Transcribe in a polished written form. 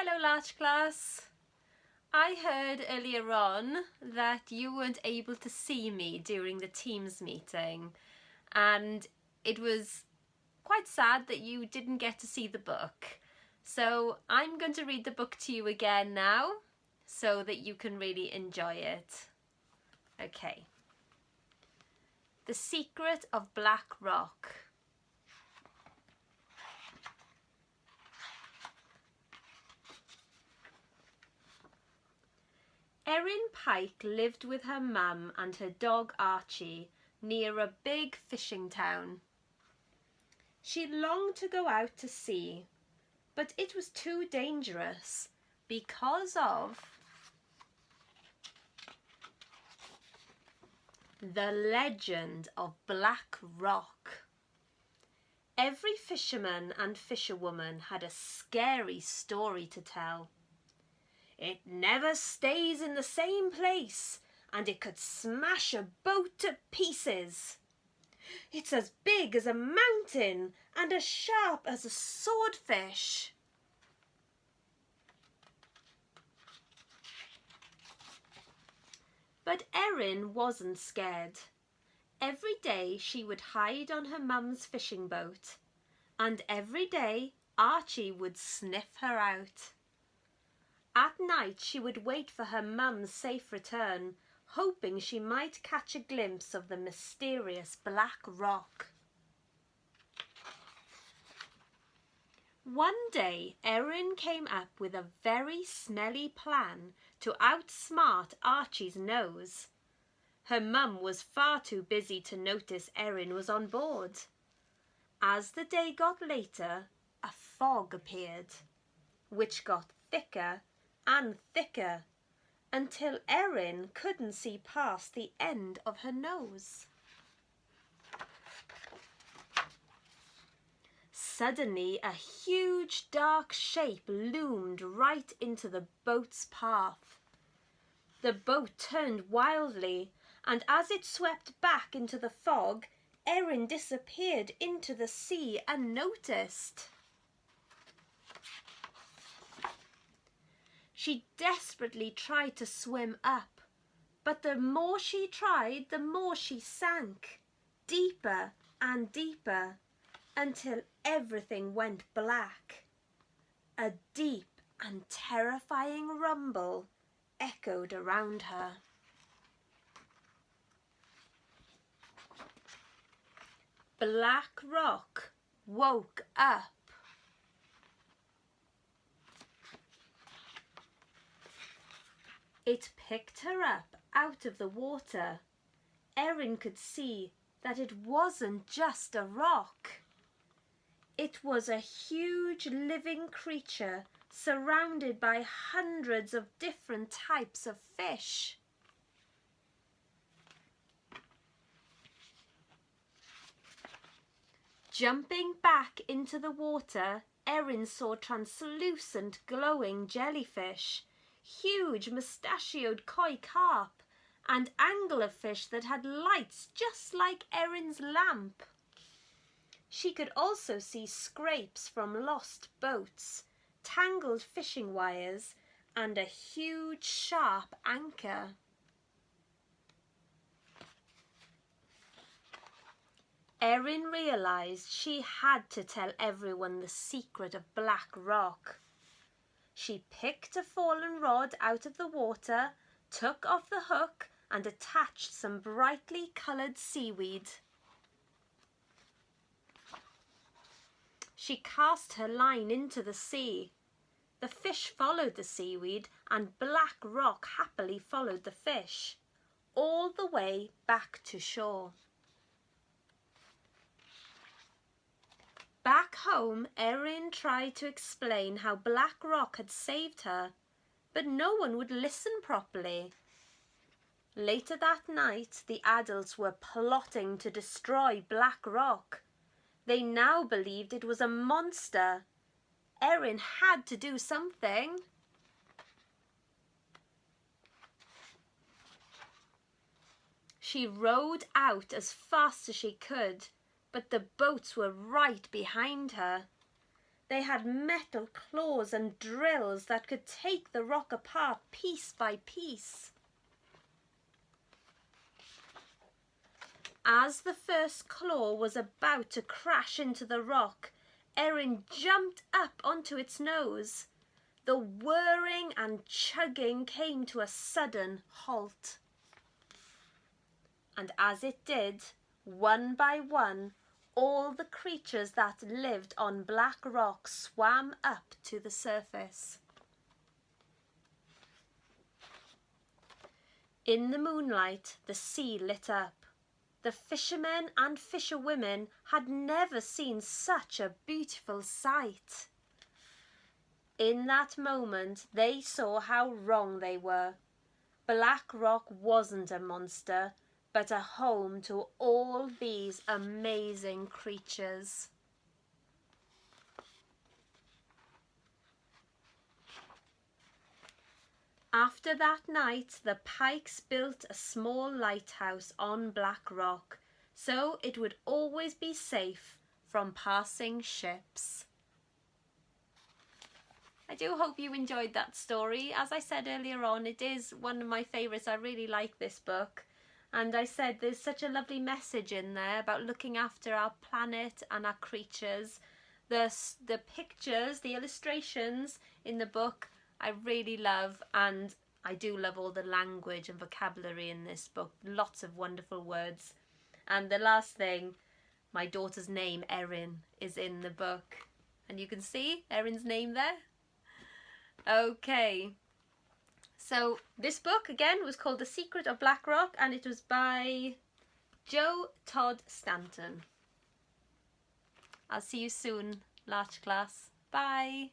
Hello Larch class. I heard earlier on that you weren't able to see me during the Teams meeting, and it was quite sad that you didn't get to see the book. So I'm going to read the book to you again now so that you can really enjoy it. Okay. The Secret of Black Rock. Erin Pike lived with her mum and her dog Archie near a big fishing town. She longed to go out to sea, but it was too dangerous because of the legend of Black Rock. Every fisherman and fisherwoman had a scary story to tell. It never stays in the same place, and it could smash a boat to pieces. It's as big as a mountain and as sharp as a swordfish. But Erin wasn't scared. Every day she would hide on her mum's fishing boat, and every day Archie would sniff her out. At night she would wait for her mum's safe return, hoping she might catch a glimpse of the mysterious Black Rock. One day Erin came up with a very smelly plan to outsmart Archie's nose. Her mum was far too busy to notice Erin was on board. As the day got later, a fog appeared, which got thicker and thicker until Erin couldn't see past the end of her nose. Suddenly, a huge dark shape loomed right into the boat's path. The boat turned wildly, and as it swept back into the fog, Erin disappeared into the sea unnoticed. She desperately tried to swim up, but the more she tried, the more she sank, deeper and deeper, until everything went black. A deep and terrifying rumble echoed around her. Black Rock woke up. It picked her up out of the water. Erin could see that it wasn't just a rock. It was a huge living creature surrounded by hundreds of different types of fish. Jumping back into the water, Erin saw translucent glowing jellyfish, huge mustachioed koi carp, and anglerfish that had lights just like Erin's lamp. She could also see scrapes from lost boats, tangled fishing wires, and a huge sharp anchor. Erin realized she had to tell everyone the secret of Black Rock. She picked a fallen rod out of the water, took off the hook, and attached some brightly coloured seaweed. She cast her line into the sea. The fish followed the seaweed, and Black Rock happily followed the fish, all the way back to shore. Back home, Erin tried to explain how Black Rock had saved her, but no one would listen properly. Later that night, the adults were plotting to destroy Black Rock. They now believed it was a monster. Erin had to do something. She rowed out as fast as she could, but the boats were right behind her. They had metal claws and drills that could take the rock apart piece by piece. As the first claw was about to crash into the rock, Erin jumped up onto its nose. The whirring and chugging came to a sudden halt. And as it did, one by one, all the creatures that lived on Black Rock swam up to the surface. In the moonlight, the sea lit up. The fishermen and fisherwomen had never seen such a beautiful sight. In that moment, they saw how wrong they were. Black Rock wasn't a monster, but a home to all these amazing creatures. After that night, the Pikes built a small lighthouse on Black Rock, so it would always be safe from passing ships. I do hope you enjoyed that story. As I said earlier on, it is one of my favourites. I really like this book. And I said there's such a lovely message in there about looking after our planet and our creatures. The pictures, the illustrations in the book, I really love, and I do love all the language and vocabulary in this book. Lots of wonderful words. And the last thing, my daughter's name, Erin, is in the book. And you can see Erin's name there. Okay. So this book, again, was called The Secret of Black Rock, and it was by Joe Todd Stanton. I'll see you soon, Larch class. Bye.